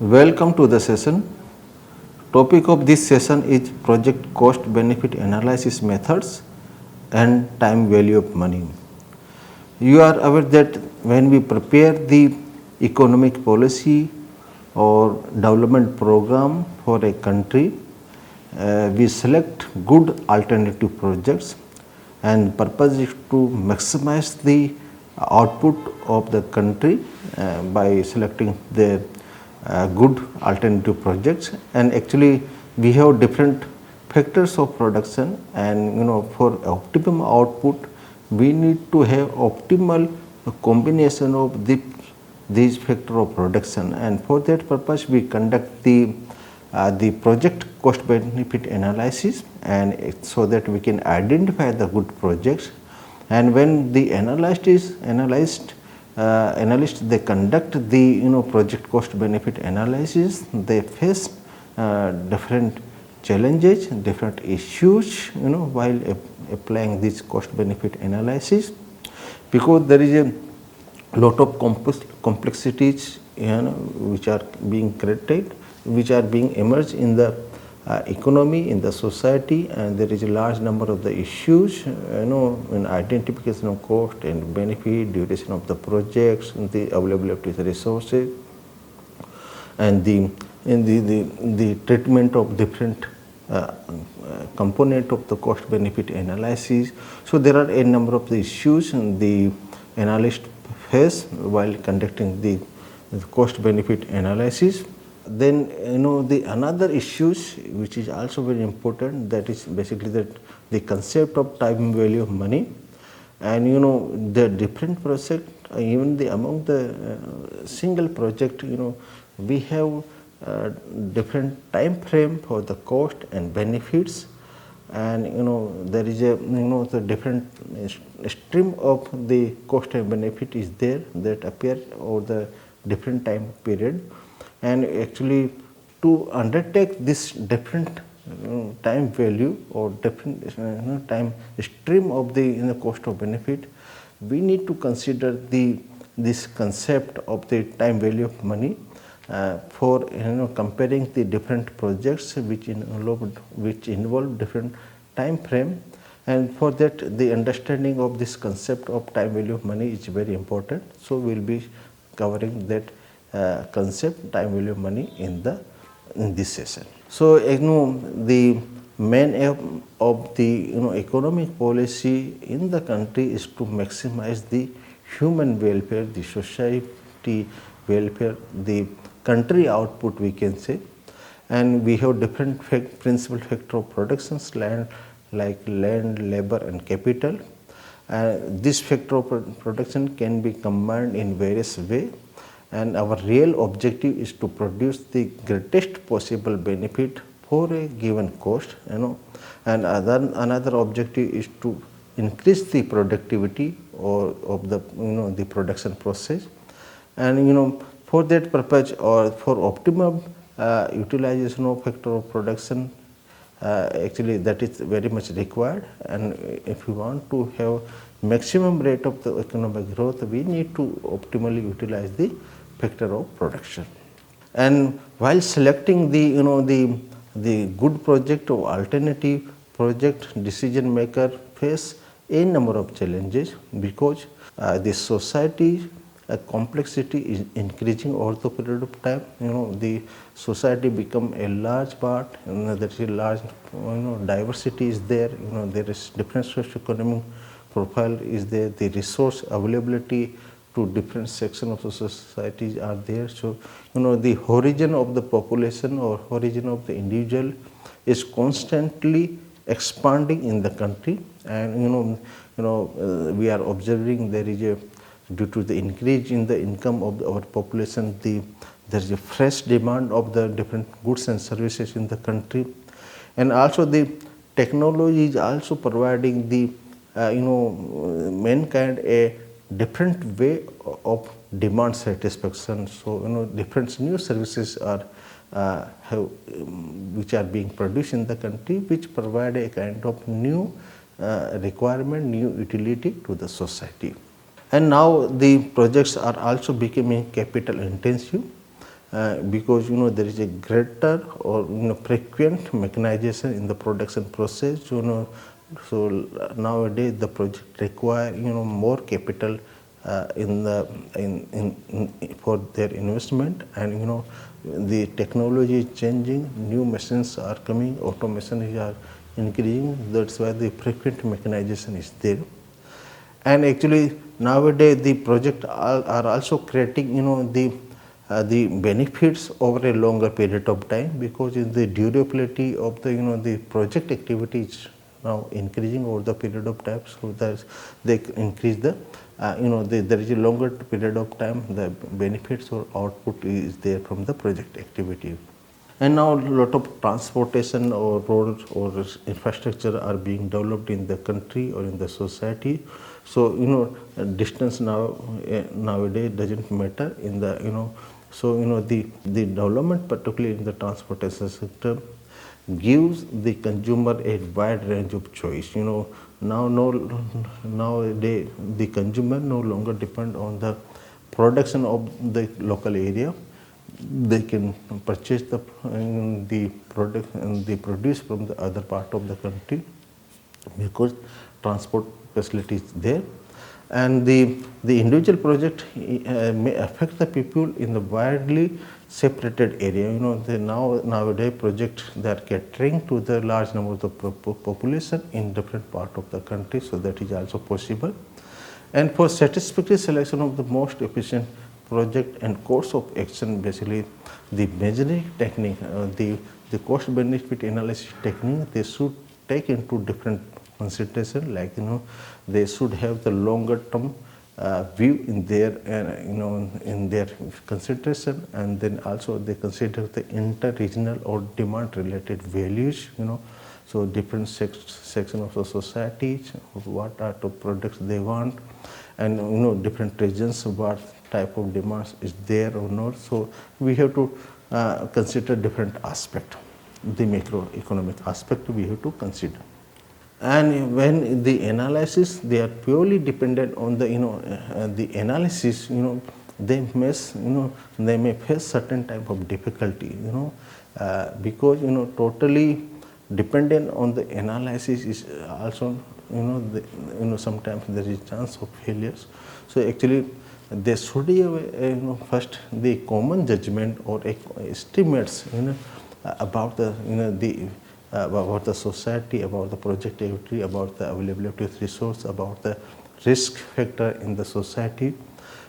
Welcome to the session. Topic of this session is project cost benefit analysis methods and time value of money. You are aware that when we prepare the economic policy or development program for a country, we select good alternative projects, and purpose is to maximize the output of the country by selecting the good alternative projects. And actually we have different factors of production, and for optimum output we need to have optimal combination of these factor of production, and for that purpose we conduct the project cost benefit analysis, and so that we can identify the good projects. And when the analyst they conduct the project cost benefit analysis, they face different challenges, different issues while applying this cost benefit analysis, because there is a lot of complexities which are being created, which are being emerged in the economy, in the society, and there is a large number of the issues in identification of cost and benefit, duration of the projects, and the availability of the resources, and the treatment of different component of the cost benefit analysis. So there are a number of the issues the analyst face while conducting the cost benefit analysis. Then the another issues which is also very important, that is basically that the concept of time value of money, and the different project, even the among the single project, we have different time frame for the cost and benefits, and there is a the different stream of the cost and benefit is there that appear over the different time period. And actually to undertake this different time value or different time stream of the cost of benefit, we need to consider this concept of the time value of money for comparing the different projects which involve different time frame. And for that, the understanding of this concept of time value of money is very important. So we will be covering that concept time value of money in this session. So the main aim of the economic policy in the country is to maximize the human welfare, the society welfare, the country output, we can say. And we have different principal factor of productions, like land, labor, and capital. This factor of production can be combined in various ways, and our real objective is to produce the greatest possible benefit for a given cost, and another objective is to increase the productivity of the production process. And for that purpose, or for optimum utilization of factor of production, actually that is very much required. And if we want to have maximum rate of the economic growth, we need to optimally utilize the factor of production. And while selecting the good project or alternative project, decision maker face a number of challenges, because the society complexity is increasing over the period of time. The society become a large part, there is a large diversity is there, there is different socio-economic profile is there, the resource availability to different sections of the society are there. So the horizon of the population or horizon of the individual is constantly expanding in the country. And we are observing there is a, due to the increase in the income of our population, there is a fresh demand of the different goods and services in the country. And also the technology is also providing the mankind a different way of demand satisfaction. So different new services are which are being produced in the country, which provide a kind of new requirement, new utility to the society. And now the projects are also becoming capital intensive, because there is a greater or frequent mechanization in the production process. So nowadays the project require more capital in the for their investment, and the technology is changing, new machines are coming, automation is increasing. That's why the frequent mechanization is there. And actually nowadays the project are also creating the benefits over a longer period of time, because in the durability of the project activity is now increasing over the period of time. So that they increase there is a longer period of time, the benefits or output is there from the project activity. And now a lot of transportation or roads or infrastructure are being developed in the country or in the society. So distance nowadays doesn't matter in the so the development, particularly in the transportation sector, gives the consumer a wide range of choice. Nowadays the consumer no longer depend on the production of the local area. They can purchase the product and the produce from the other part of the country, because transport facility is there. And the individual project may affect the people in the widely separated area. Nowadays project, they are catering to the large number of the population in different part of the country, so that is also possible. And for satisfactory selection of the most efficient project and course of action, basically the measuring technique, the cost benefit analysis technique, they should take into different consideration, like they should have the longer term view in their in their consideration, and then also they consider the inter-regional or demand related values. So different section of the society, what are the products they want, and different regions, what type of demands is there or not. So we have to consider different aspect, the macroeconomic aspect we have to consider. And when the analysis, they are purely dependent on the the analysis, they may face certain type of difficulty, because totally dependent on the analysis is also sometimes there is chance of failures. So actually there should be first the common judgment or estimates about the about the society, about the project activity, about the availability of resource, about the risk factor in the society.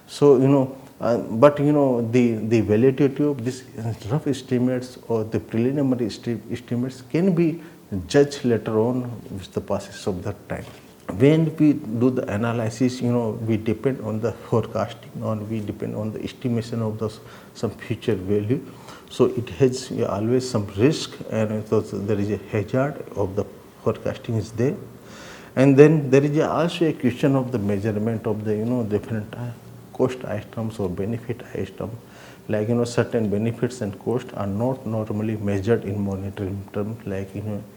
So but the validity of this rough estimates or the preliminary estimates can be judged later on with the passage of the time. When we do the analysis, we depend on the forecasting, or we depend on the estimation of some future value. So it has always some risk, and there is a hazard of the forecasting is there. And then there is also a question of the measurement of the different cost items or benefit item. Like certain benefits and costs are not normally measured in monetary terms, like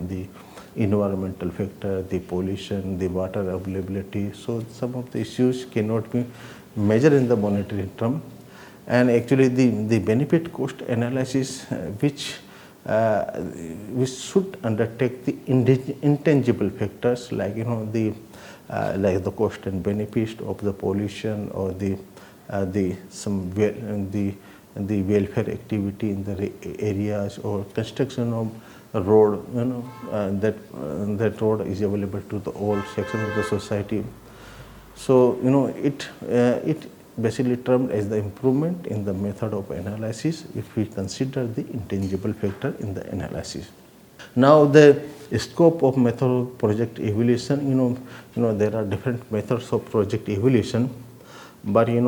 the environmental factor, the pollution, the water availability. So some of the issues cannot be measured in the monetary term. And actually the benefit cost analysis which should undertake the intangible factors, like like the cost and benefit of the pollution, or the welfare activity in the areas, or construction of a road, that road is available to the all section of the society. So it basically termed as the improvement in the method of analysis if we consider the intangible factor in the analysis. Now the scope of method of project evaluation, there are different methods of project evaluation, but the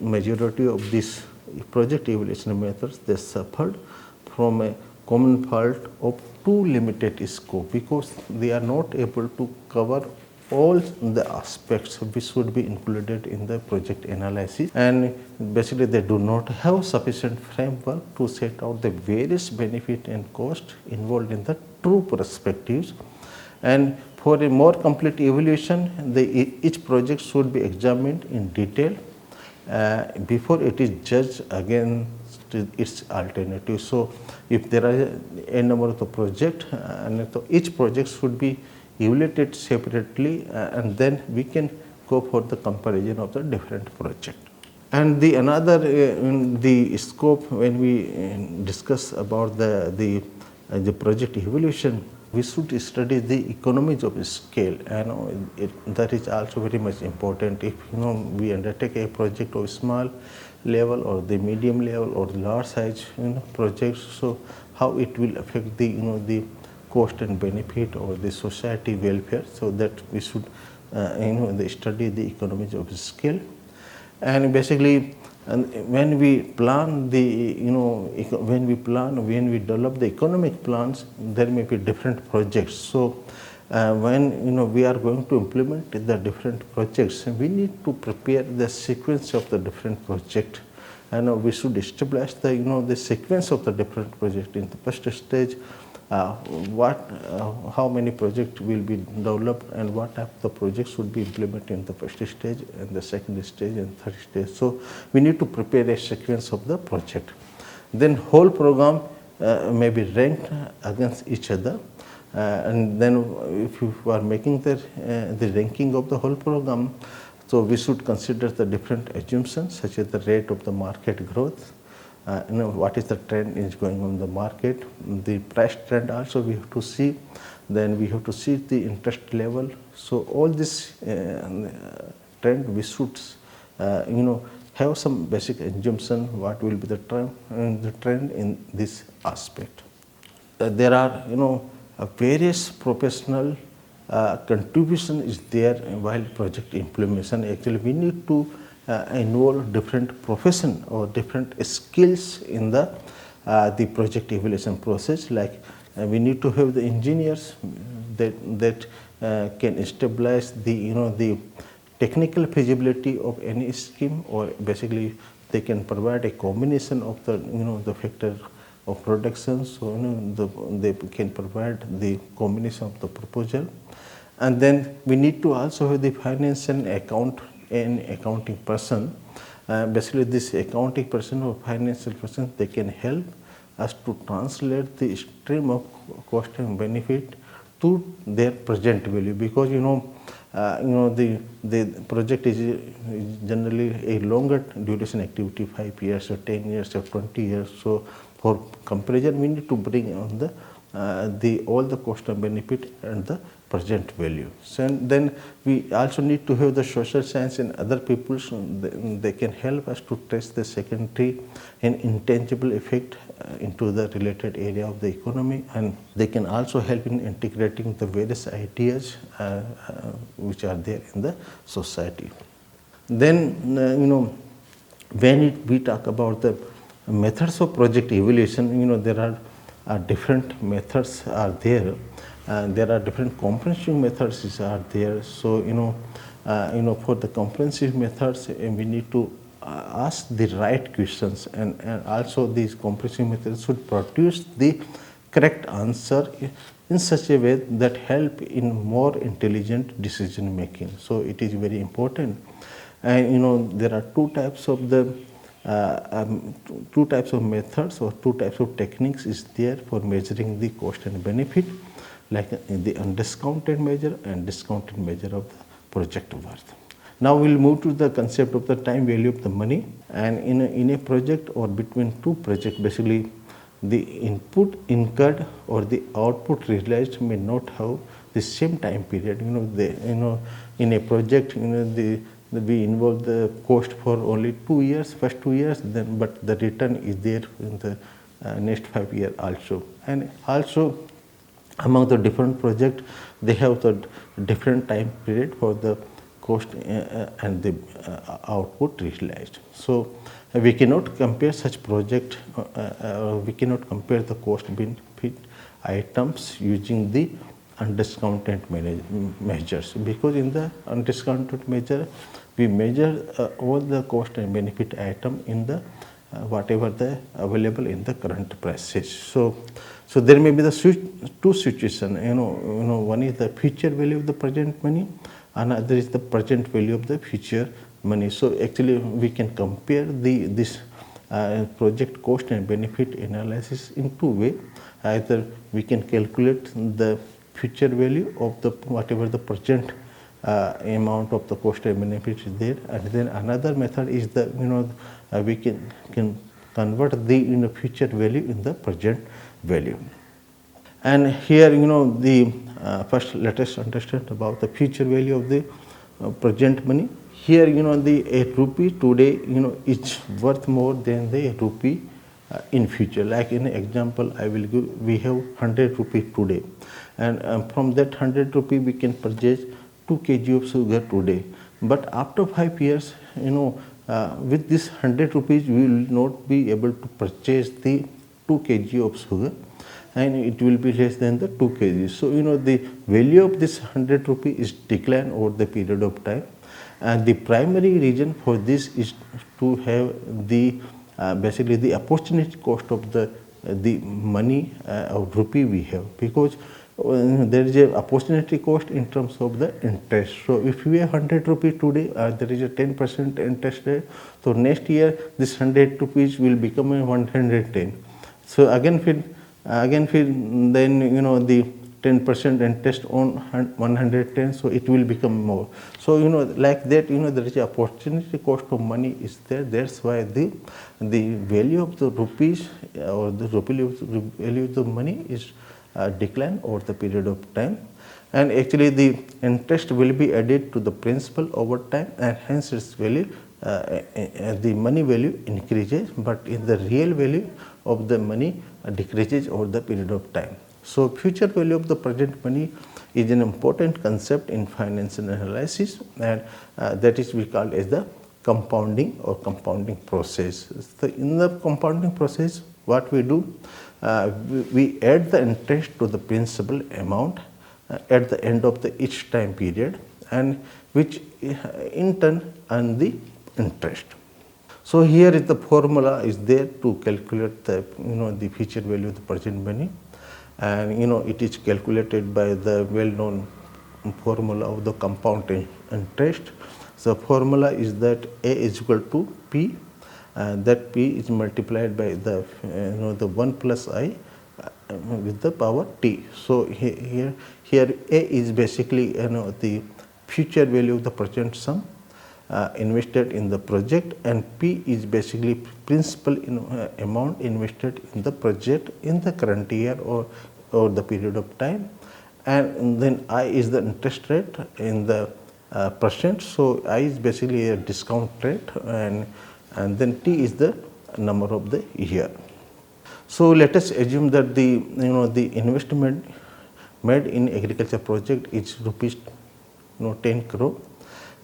majority of these project evaluation methods, they suffered from a common fault of too limited scope, because they are not able to cover all the aspects which should be included in the project analysis, and basically they do not have sufficient framework to set out the various benefit and cost involved in the true perspectives. And for a more complete evaluation, each project should be examined in detail before it is judged against its alternative. So if there are a number of the project, and so each project should be evaluated separately, and then we can go for the comparison of the different project. And the another in the scope, when we discuss about the project evaluation, we should study the economies of scale, and that is also very much important. If we undertake a project of small level or the medium level or large size projects, so how it will affect the the cost and benefit or the society welfare, so that we should study the economies of scale. And basically, when we plan when we develop the economic plans, there may be different projects. So when we are going to implement the different projects, we need to prepare the sequence of the different project, and we should establish the sequence of the different project. In the first stage, how many projects will be developed, and what type of the projects should be implemented in the first stage and the second stage and third stage. So we need to prepare a sequence of the project. Then whole program may be ranked against each other, and then if you are making the ranking of the whole program, so we should consider the different assumptions, such as the rate of the market growth, what is the trend is going on in the market, the price trend also we have to see, then we have to see the interest level. So all this trend we should have some basic assumption what will be the trend in this aspect. There are various professional contribution is there while project implementation. Actually, we need to involve different profession or different skills in the project evaluation process. Like we need to have the engineers that can establish the technical feasibility of any scheme, or basically they can provide a combination of the factor of production. So they can provide the combination of the proposal, and then we need to also have the finance and accounting person. Basically, this accounting person or financial person, they can help us to translate the stream of cost and benefit to their present value, because the project is generally a longer duration activity, 5 years or 10 years or 20 years. So for comparison, we need to bring on the all the cost and benefit and the present value. So then we also need to have the social science and other people, so they can help us to test the secondary and intangible effect into the related area of the economy, and they can also help in integrating the various ideas which are there in the society. Then when we talk about the methods of project evaluation, there are different methods are there. There are different comprehensive methods are there. So for the comprehensive methods, we need to ask the right questions, and also these comprehensive methods should produce the correct answer in such a way that help in more intelligent decision making. So it is very important. And there are two types of methods or two types of techniques is there for measuring the cost and benefit, like the undiscounted measure and discounted measure of the project worth. Now we'll move to the concept of the time value of the money. And in a project or between two projects, basically the input incurred or the output realized may not have the same time period. In a project, we involve the cost for only 2 years, first 2 years, but the return is there in the next 5 years also. And also among the different projects, they have the different time period for the cost and the output realized. So we cannot compare such project, we cannot compare the cost benefit items using the undiscounted measures, because in the undiscounted measure we measure all the cost and benefit item in the whatever the available in the current prices. So there may be the two situations. One is the future value of the present money, another is the present value of the future money. So actually we can compare this project cost and benefit analysis in two ways. Either we can calculate the future value of the whatever the present amount of the cost and benefit is there, and then another method is the we can convert the future value in the present value. And here the first let us understand about the future value of the present money. Here the a rupee today is worth more than the rupee in future. Like in example I will give, we have 100 rupee today, and from that 100 rupee we can purchase 2 kg of sugar today. But after 5 years with this 100 rupees we will not be able to purchase the 2 kg of sugar, and it will be less than the 2 kg. So the value of this 100 rupee is decline over the period of time, and the primary reason for this is to have the basically the opportunity cost of the money of rupee we have, because there is a opportunity cost in terms of the interest. So if we have 100 rupee today, there is a 10% interest rate. So next year this 100 rupees will become a 110. So again then the 10% interest on 110, so it will become more. So like that there is a opportunity cost of money is there. That's why the value of the rupees or the value of the money is decline over the period of time, and actually the interest will be added to the principal over time, and hence its value the money value increases, but in the real value of the money decreases over the period of time. So future value of the present money is an important concept in financial analysis, and that is we call as the compounding or compounding process. So in the compounding process what we do, we add the interest to the principal amount at the end of the each time period, and which in turn earn the interest. So here is the formula is there to calculate the the future value of the present money, and it is calculated by the well known formula of the compound interest. So formula is that A is equal to P, and that P is multiplied by the the 1 plus I with the power T. So here A is basically the future value of the present sum invested in the project, and P is basically principal amount invested in the project in the current year or the period of time, and then I is the interest rate in the percent. So I is basically a discount rate, and then T is the number of the year. So let us assume that the the investment made in agriculture project is rupees 10 crore,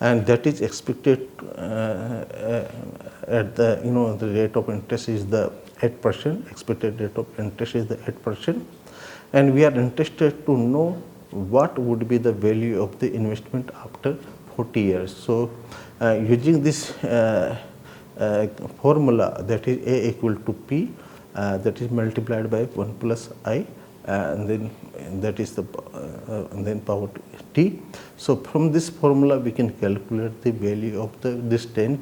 and that is expected at the the rate of interest is the 8%. Expected rate of interest is the 8%, and we are interested to know what would be the value of the investment after 40 years. So using this formula, that is A equal to P, that is multiplied by 1 plus I, and then that is the and then power T. So from this formula we can calculate the value of this 10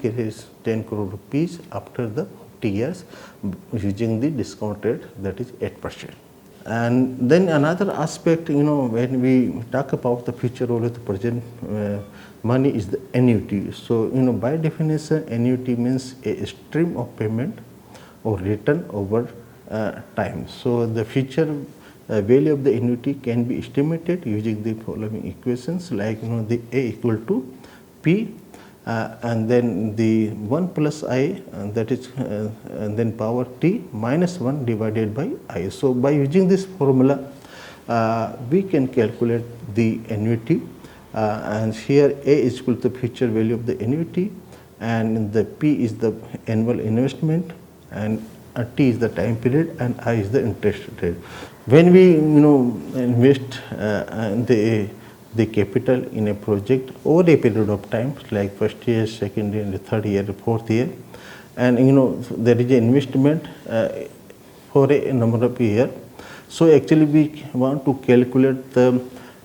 crore rupees after the 40 years using the discount rate, that is 8%. And then another aspect, when we talk about the future value of the present money is the annuity. So by definition annuity means a stream of payment or return over time. So the future value of the annuity can be estimated using the following equations, like the A equal to P, and then the 1 plus I, that is and then power T minus 1 divided by I. So by using this formula we can calculate the annuity, and here A is equal to the future value of the annuity, and the P is the annual investment, and T is the time period, and I is the interest rate. When we invest the capital in a project over a period of time, like first year, second year, and the third year, fourth year, and there is an investment for a number of years. So actually we want to calculate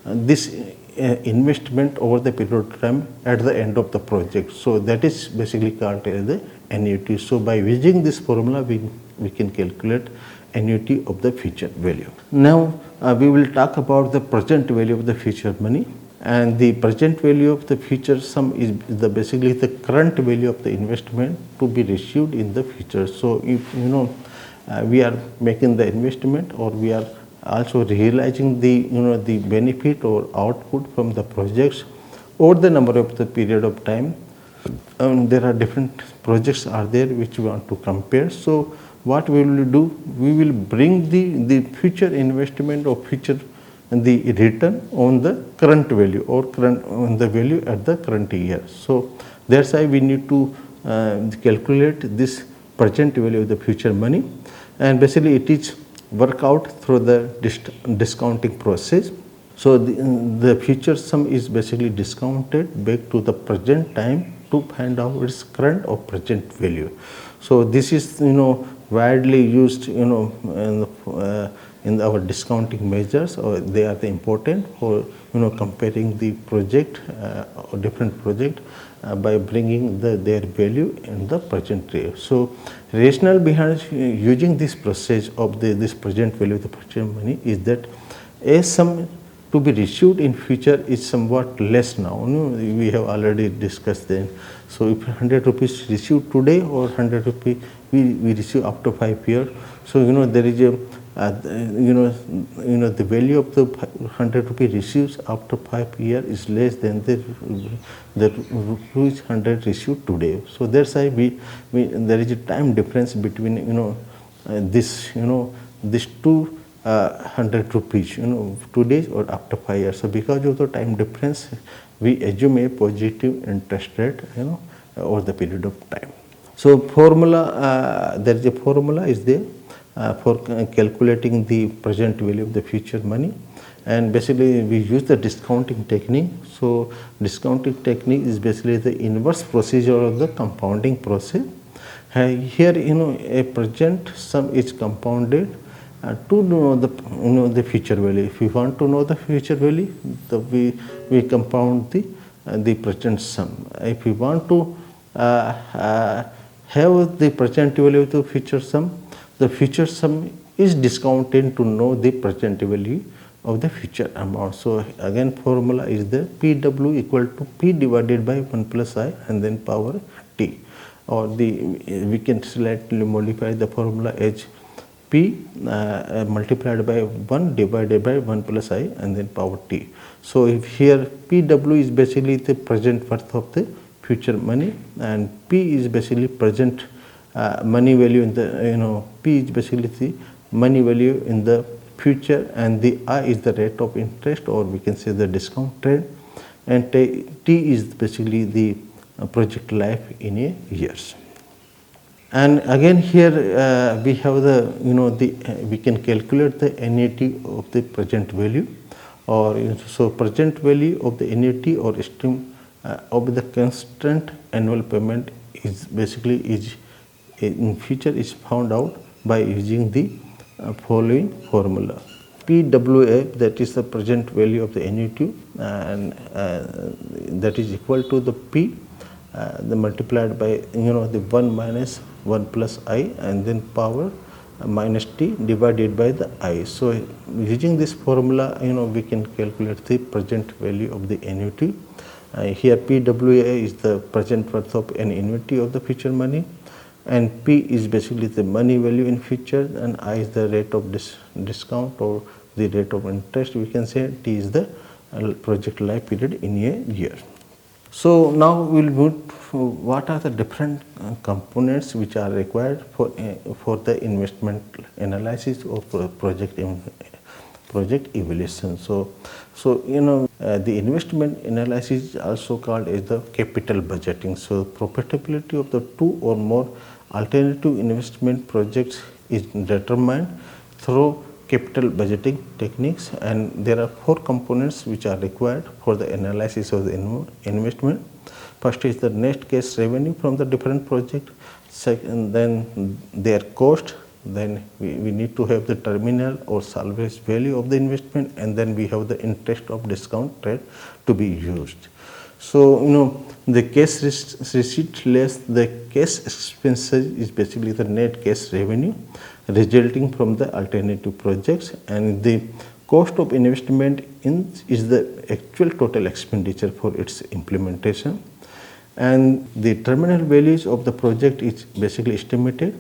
this investment over the period of time at the end of the project. So that is basically called as the annuity. So by using this formula, we can calculate annuity of the future value. Now we will talk about the present value of the future money. And the present value of the future sum is basically the current value of the investment to be received in the future. So if we are making the investment, or we are also realizing the benefit or output from the projects over the number of the period of time. There are different projects are there which we want to compare. So what we will do, we will bring the future investment or future the return on the current value, or current on the value at the current year. So that's why we need to calculate this present value of the future money, and basically it is work out through the discounting process. So the future sum is basically discounted back to the present time to find out its current or present value. So this is widely used in our discounting measures, or they are important for comparing the project or different project by bringing their value in the present day. So rationale behind using this process of this present value of the present money is that a sum to be received in future is somewhat less now. We have already discussed that. So if 100 rupees received today, or 100 rupees we receive after 5 years, so there is a the value of the 100 rupee received after 5 years is less than the rupees 100 received today. So that's why there is a time difference between this these two 100 rupees today or after 5 years. So because of the time difference, we assume a positive interest rate over the period of time. So formula, there is a formula is there for calculating the present value of the future money, and basically we use the discounting technique. So discounting technique is basically the inverse procedure of the compounding process. Here a present sum is compounded to know the future value. If we want to know the future value, we compound the present sum. If we want to have the present value of the future sum, the future sum is discounted to know the present value of the future amount. So again formula is the PW equal to P divided by 1 plus I and then power T, or we can slightly modify the formula as P multiplied by 1 divided by 1 plus I and then power T. So if here PW is basically the present worth of the future money, and P is basically present money value in the P is basically the money value in the future, and the I is the rate of interest, or we can say the discount rate, and T is basically the project life in a years. And again here we have we can calculate the annuity of the present value, or so present value of the annuity or stream of the constant annual payment is basically in future is found out by using the following formula. PWA, that is the present value of the annuity, and that is equal to the P the multiplied by the 1 minus 1 plus I and then power minus T divided by the I. So using this formula we can calculate the present value of the annuity. Here PWA is the present worth of an annuity of the future money, and P is basically the money value in future, and I is the rate of discount or the rate of interest. We can say T is the project life period in a year. So now we will move to what are the different components which are required for the investment analysis or project evaluation. So the investment analysis is also called as the capital budgeting. So profitability of the two or more alternative investment projects is determined through capital budgeting techniques, and there are 4 components which are required for the analysis of the investment. First is the net cash revenue from the different project. Second, then their cost. Then we need to have the terminal or salvage value of the investment, and then we have the interest of discount rate to be used. So, the cash receipt less the cash expenses is basically the net cash revenue resulting from the alternative projects, and the cost of investment is the actual total expenditure for its implementation. And the terminal values of the project is basically estimated.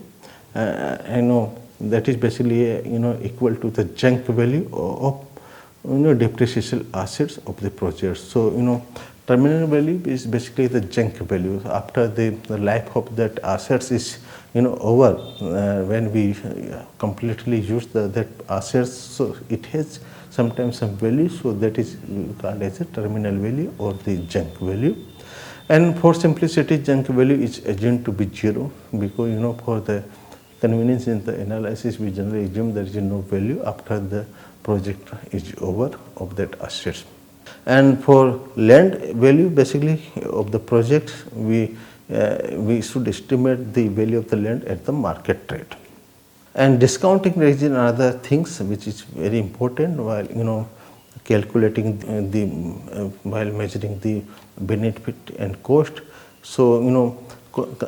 That is basically equal to the junk value of depreciation assets of the project. So terminal value is basically the junk value after the life of that assets is over, when we completely use that assets, so it has sometimes some value, so that is called as a terminal value or the junk value. And for simplicity, junk value is assumed to be zero, because for the convenience in the analysis we generally assume there is no value after the project is over of that assets. And for land value basically of the project, we should estimate the value of the land at the market rate. And discounting rate is another things which is very important while calculating while measuring the benefit and cost. So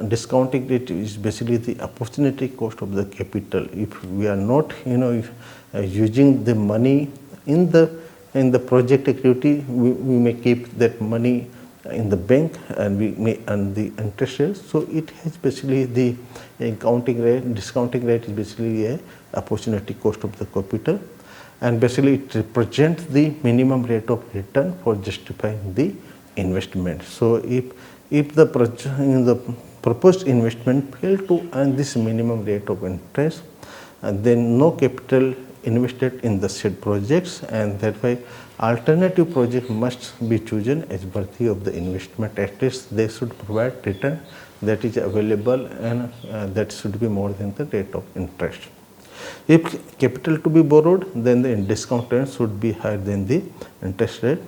discounting rate is basically the opportunity cost of the capital. If we are not using the money in the project activity, we may keep that money in the bank and we may earn the interest rate. So it has basically the discounting rate is basically a opportunity cost of the capital, and basically it represents the minimum rate of return for justifying the investment. So if the proposed investment fail to earn this minimum rate of interest, then no capital invested in the said projects, and that way alternative project must be chosen as worthy of the investment. At least they should provide return that is available, and that should be more than the rate of interest. If capital to be borrowed, then the discount rate should be higher than the interest rate.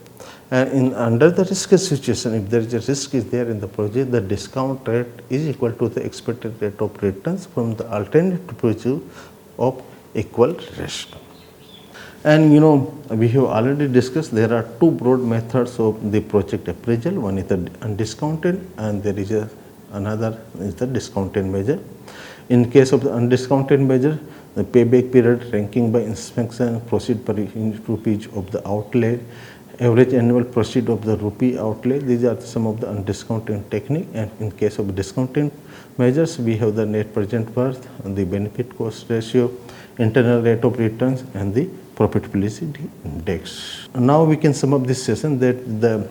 And under the risk situation, if there is a risk is there in the project, the discount rate is equal to the expected rate of returns from the alternative project of equal risk. And we have already discussed there are two broad methods of the project appraisal. One is the undiscounted, and there is another is the discounted measure. In case of the undiscounted measure, the payback period, ranking by inspection, proceed per unit rupees of the outlay, average annual proceed of the rupee outlay, these are some of the undiscounted technique. And in case of discounted measures, we have the net present worth, the benefit cost ratio, internal rate of returns, and the profitability index. Now we can sum up this session that the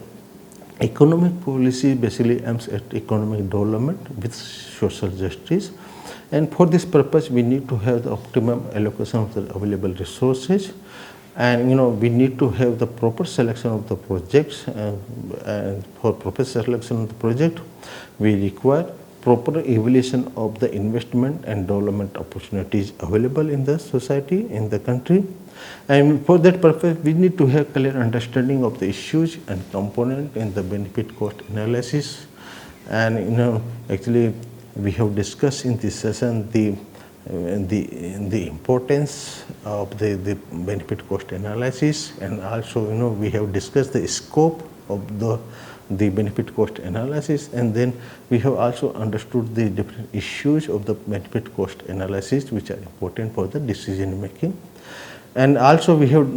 economic policy basically aims at economic development with social justice, and for this purpose we need to have the optimum allocation of the available resources, and we need to have the proper selection of the projects, and for proper selection of the project we require proper evaluation of the investment and development opportunities available in the society, in the country. And for that purpose, we need to have clear understanding of the issues and component in the benefit cost analysis. And actually, we have discussed in this session the importance of the benefit cost analysis, and also we have discussed the scope of the benefit cost analysis, and then we have also understood the different issues of the benefit cost analysis which are important for the decision making. And also we have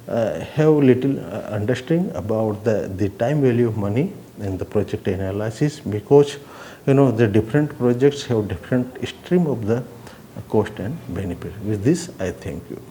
have little understanding about the time value of money in the project analysis, because the different projects have different stream of the cost and benefit. With this, I thank you.